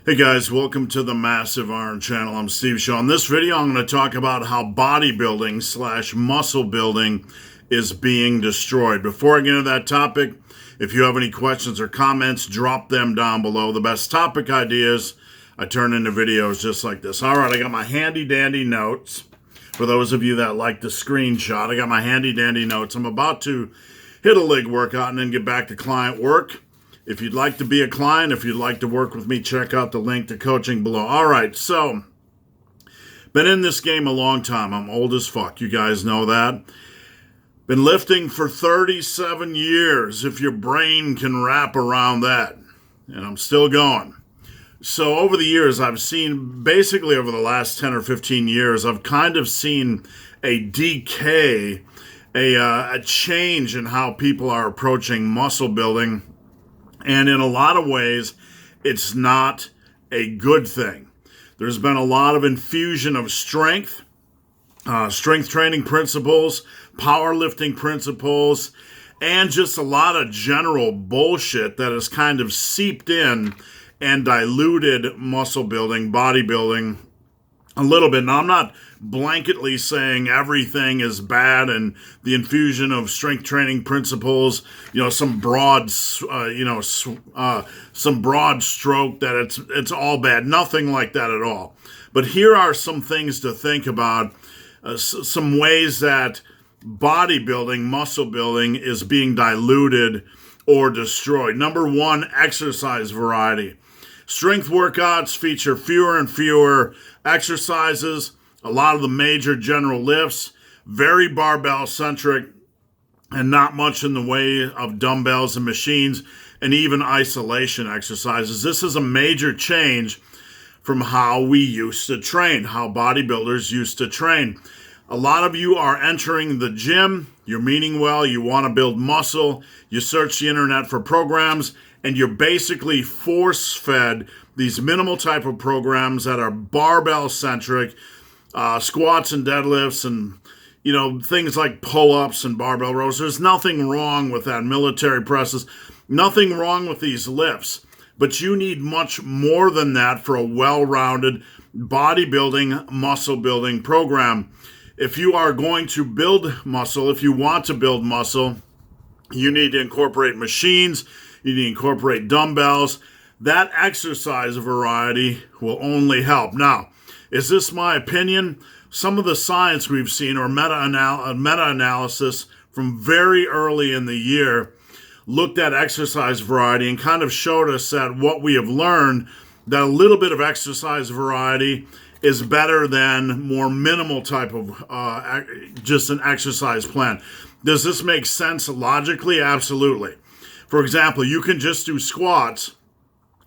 Hey guys, welcome to the Massive Iron Channel. I'm Steve Shaw. In this video, I'm going to talk about how bodybuilding slash muscle building is being destroyed. Before I get into that topic, if you have any questions or comments, drop them down below. The best topic ideas I turn into videos just like this. All right, I got my handy dandy notes. For those of you that like the screenshot, I got my handy dandy notes. I'm about to hit a leg workout and then get back to client work. If you'd like to be a client, if you'd like to work with me, check out the link to coaching below. All right, so been in this game a long time. I'm old as fuck. You guys know that. Been lifting for 37 years, if your brain can wrap around that. And I'm still going. So over the years, I've seen, basically over the last 10 or 15 years, I've kind of seen a decay, a change in how people are approaching muscle building. And in a lot of ways, it's not a good thing. There's been a lot of infusion of strength training principles, powerlifting principles, and just a lot of general bullshit that has kind of seeped in and diluted muscle building, bodybuilding a little bit. Now, I'm not blanketly saying everything is bad and the infusion of strength training principles, some broad, some broad stroke that it's all bad. Nothing like that at all. But here are some things to think about, some ways that bodybuilding, muscle building is being diluted or destroyed. Number one, exercise variety. Strength workouts feature fewer and fewer exercises, a lot of the major general lifts, very barbell-centric, and not much in the way of dumbbells and machines, and even isolation exercises. This is a major change from how we used to train, how bodybuilders used to train. A lot of you are entering the gym, you're meaning well, you want to build muscle, you search the internet for programs, and you're basically force-fed these minimal type of programs that are barbell-centric, squats and deadlifts and, things like pull-ups and barbell rows. There's nothing wrong with that. Military presses, nothing wrong with these lifts. But you need much more than that for a well-rounded bodybuilding, muscle-building program. If you are going to build muscle, if you want to build muscle, you need to incorporate machines, you need to incorporate dumbbells. That exercise variety will only help. Now, is this my opinion? Some of the science we've seen, or meta-analysis from very early in the year, looked at exercise variety and kind of showed us that what we have learned, that a little bit of exercise variety is better than more minimal type of just an exercise plan. Does this make sense logically? Absolutely. For example, you can just do squats,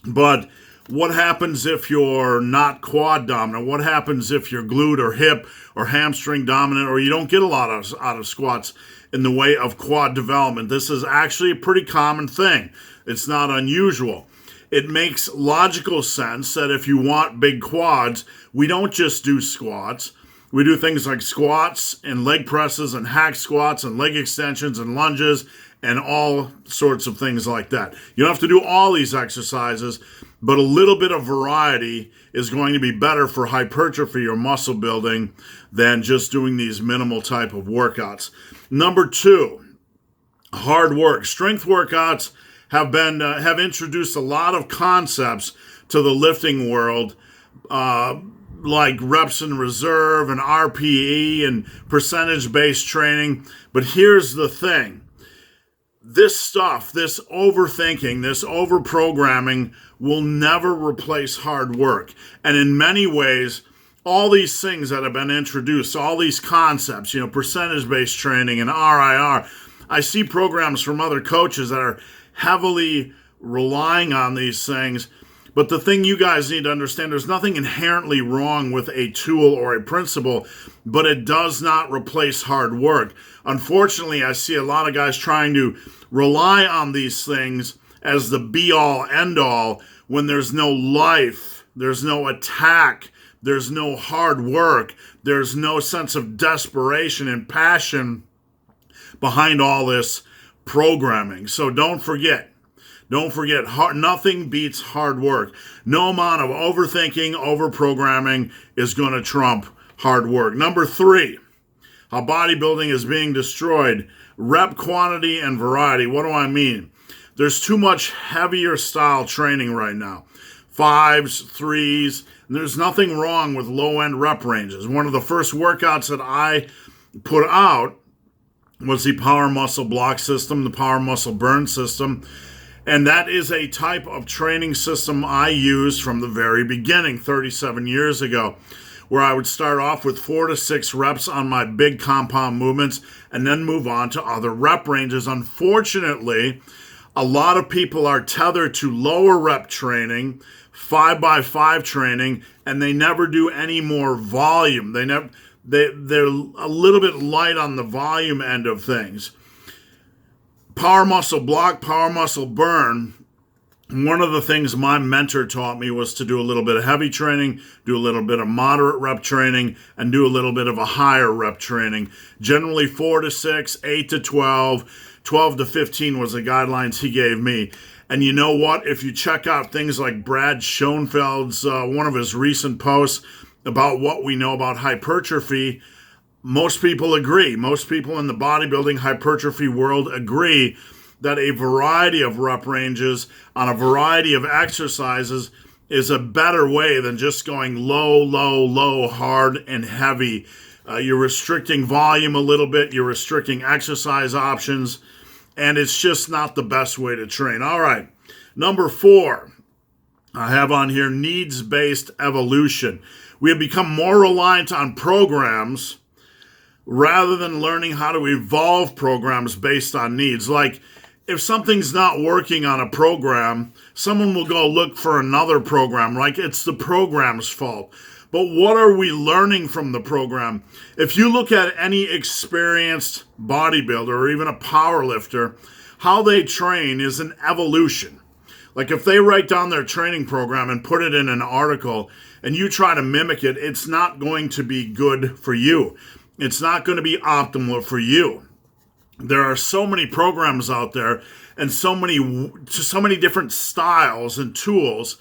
but what happens if you're not quad dominant? What happens if you're glute or hip or hamstring dominant, or you don't get a lot out of squats in the way of quad development? This is actually a pretty common thing. It's not unusual. It makes logical sense that if you want big quads, we don't just do squats. We do things like squats and leg presses and hack squats and leg extensions and lunges and all sorts of things like that. You don't have to do all these exercises, but a little bit of variety is going to be better for hypertrophy or muscle building than just doing these minimal type of workouts. Number two, hard work. Strength workouts have introduced a lot of concepts to the lifting world, like reps in reserve and RPE and percentage-based training. But here's the thing. This stuff, this overthinking, this overprogramming will never replace hard work. And in many ways, all these things that have been introduced, all these concepts, percentage-based training and RIR, I see programs from other coaches that are heavily relying on these things. But the thing you guys need to understand, there's nothing inherently wrong with a tool or a principle, but it does not replace hard work. Unfortunately, I see a lot of guys trying to rely on these things as the be-all, end-all, when there's no life, there's no attack, there's no hard work, there's no sense of desperation and passion behind all this programming. So don't forget, Don't forget, nothing beats hard work. No amount of overthinking, overprogramming is going to trump hard work. Number 3, how bodybuilding is being destroyed. Rep quantity and variety. What do I mean? There's too much heavier style training right now. 5s, 3s, and there's nothing wrong with low-end rep ranges. One of the first workouts that I put out was the power muscle block system, the power muscle burn system. And that is a type of training system I used from the very beginning, 37 years ago, where I would start off with 4 to 6 reps on my big compound movements and then move on to other rep ranges. Unfortunately, a lot of people are tethered to lower rep training, 5x5 training, and they never do any more volume. They're a little bit light on the volume end of things. Power muscle block, power muscle burn. One of the things my mentor taught me was to do a little bit of heavy training, do a little bit of moderate rep training, and do a little bit of a higher rep training. Generally 4 to 6, 8 to 12, 12 to 15 was the guidelines he gave me. And you know what? If you check out things like Brad Schoenfeld's, one of his recent posts about what we know about hypertrophy, most people agree. Most people in the bodybuilding hypertrophy world agree that a variety of rep ranges on a variety of exercises is a better way than just going low, low, low, hard, and heavy. You're restricting volume a little bit. You're restricting exercise options. And it's just not the best way to train. All right. Number 4, I have on here needs-based evolution. We have become more reliant on programs rather than learning how to evolve programs based on needs. Like, if something's not working on a program, someone will go look for another program, like it's the program's fault. But what are we learning from the program? If you look at any experienced bodybuilder or even a power lifter, how they train is an evolution. Like if they write down their training program and put it in an article and you try to mimic it, it's not going to be good for you. It's not going to be optimal for you. There are so many programs out there and so many different styles and tools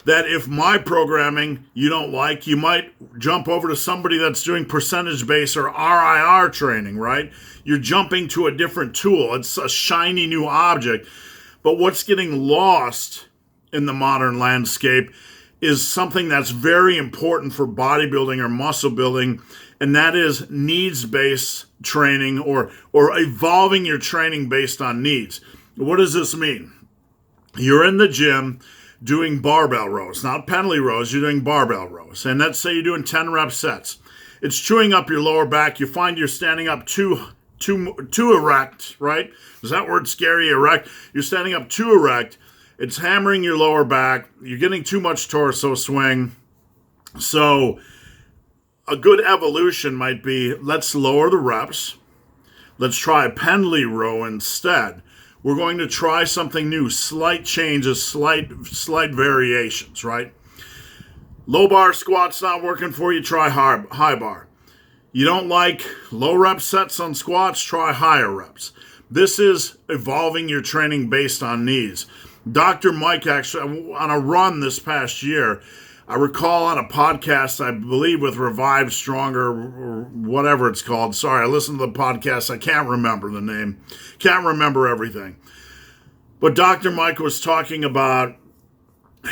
that if my programming you don't like, you might jump over to somebody that's doing percentage-based or RIR training, right? You're jumping to a different tool. It's a shiny new object. But what's getting lost in the modern landscape is something that's very important for bodybuilding or muscle building, and that is needs-based training or evolving your training based on needs. What does this mean? You're in the gym doing barbell rows, not penalty rows, you're doing barbell rows. And let's say you're doing 10 rep sets. It's chewing up your lower back. You find you're standing up too erect, right? Is that word scary, erect? You're standing up too erect. It's hammering your lower back. You're getting too much torso swing. So a good evolution might be, let's lower the reps. Let's try a penalty row instead. We're going to try something new, slight changes, slight variations, right? Low bar squats not working for you, try high bar. You don't like low rep sets on squats, try higher reps. This is evolving your training based on needs. Dr. Mike actually, on a run this past year, I recall on a podcast, I believe with Revive Stronger or whatever it's called. Sorry, I listened to the podcast. I can't remember the name. Can't remember everything. But Dr. Mike was talking about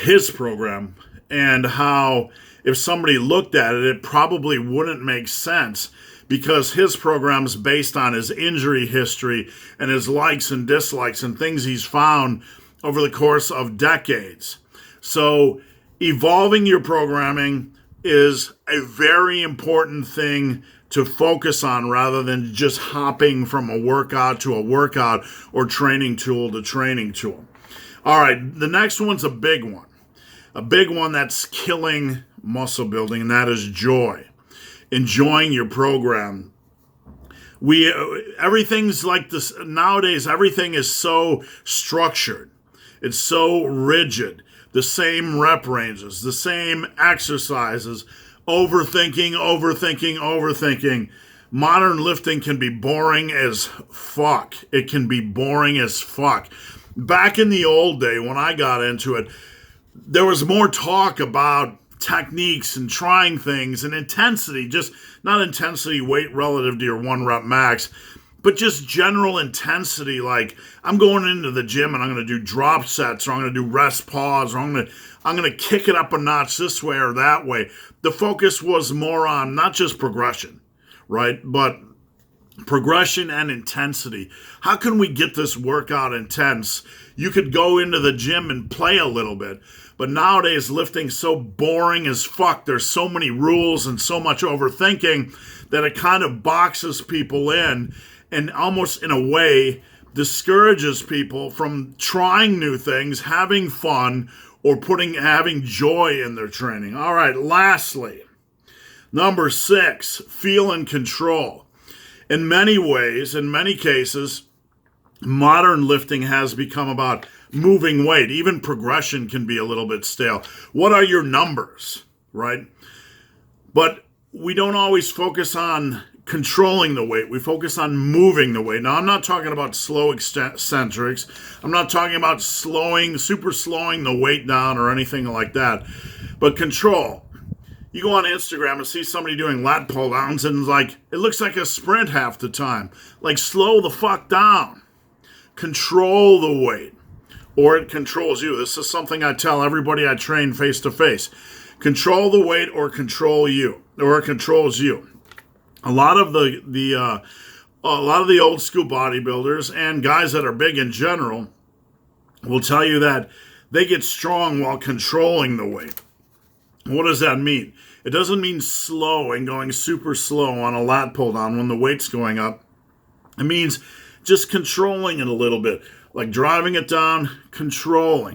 his program and how if somebody looked at it, it probably wouldn't make sense because his program's based on his injury history and his likes and dislikes and things he's found over the course of decades. So evolving your programming is a very important thing to focus on rather than just hopping from a workout to a workout or training tool to training tool. All right, the next one's a big one. A big one that's killing muscle building, and that is joy. Enjoying your program. Everything's like this nowadays. Everything is so structured. It's so rigid. The same rep ranges, the same exercises, overthinking. Modern lifting can be boring as fuck. It can be boring as fuck. Back in the old day when I got into it, there was more talk about techniques and trying things and intensity, just not intensity weight relative to your 1 rep max, but just general intensity. Like, I'm going into the gym and I'm going to do drop sets, or I'm going to do rest pause, or I'm going to kick it up a notch this way or that way. The focus was more on not just progression, right? But progression and intensity. How can we get this workout intense? You could go into the gym and play a little bit, but nowadays lifting's so boring as fuck. There's so many rules and so much overthinking that it kind of boxes people in and almost in a way discourages people from trying new things, having fun, or having joy in their training. All right, lastly, number 6, feel in control. In many ways, in many cases, modern lifting has become about moving weight. Even progression can be a little bit stale. What are your numbers, right? But we don't always focus on controlling the weight. We focus on moving the weight. Now, I'm not talking about slow eccentrics. I'm not talking about super slowing the weight down or anything like that. But control. You go on Instagram and see somebody doing lat pull downs and it looks like a sprint half the time. Like, slow the fuck down. Control the weight, or it controls you. This is something I tell everybody I train face to face. Control the weight or control you, or it controls you. A lot of the old school bodybuilders and guys that are big in general will tell you that they get strong while controlling the weight. What does that mean? It doesn't mean slow and going super slow on a lat pull down when the weight's going up. It means just controlling it a little bit, like driving it down,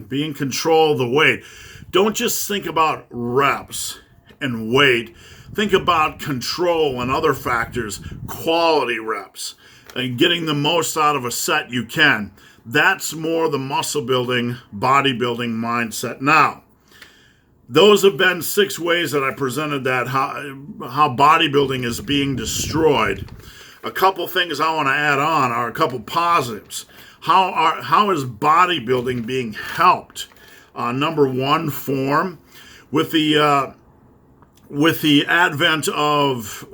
be in control of the weight. Don't just think about reps and weight. Think about control and other factors, quality reps, and getting the most out of a set you can. That's more the muscle building, bodybuilding mindset. Now, those have been 6 ways that I presented that how bodybuilding is being destroyed. A couple things I want to add on are a couple positives. How is bodybuilding being helped? Number 1, form. With the advent of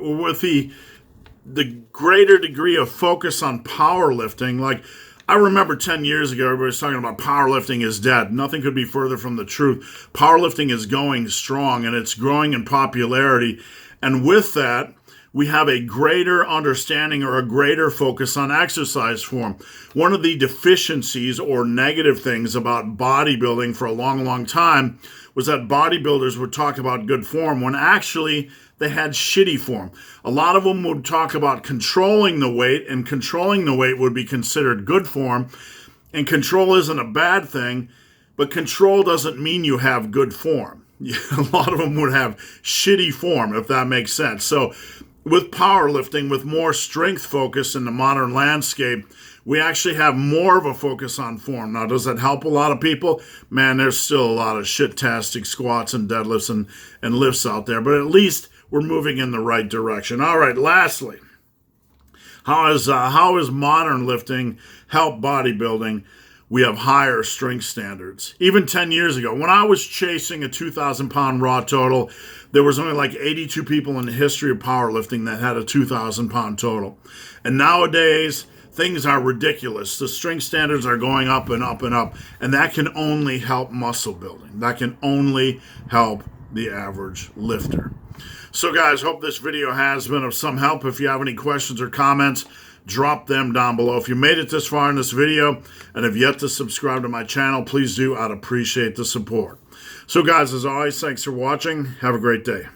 the greater degree of focus on powerlifting, like, I remember 10 years ago, everybody was talking about powerlifting is dead. Nothing could be further from the truth. Powerlifting is going strong, and it's growing in popularity. And with that, we have a greater understanding or a greater focus on exercise form. One of the deficiencies or negative things about bodybuilding for a long, long time was that bodybuilders would talk about good form when actually they had shitty form. A lot of them would talk about controlling the weight, and controlling the weight would be considered good form. And control isn't a bad thing, but control doesn't mean you have good form. A lot of them would have shitty form, if that makes sense. So with powerlifting, with more strength focus in the modern landscape, we actually have more of a focus on form. Now, does that help a lot of people? Man, there's still a lot of shit-tastic squats and deadlifts and lifts out there, but at least we're moving in the right direction. All right, lastly, how is modern lifting help bodybuilding? We have higher strength standards. Even 10 years ago, when I was chasing a 2,000-pound raw total, there was only like 82 people in the history of powerlifting that had a 2,000-pound total. And nowadays, things are ridiculous. The strength standards are going up and up and up, and that can only help muscle building. That can only help the average lifter. So guys, hope this video has been of some help. If you have any questions or comments, drop them down below. If you made it this far in this video and have yet to subscribe to my channel, please do. I'd appreciate the support. So guys, as always, thanks for watching. Have a great day.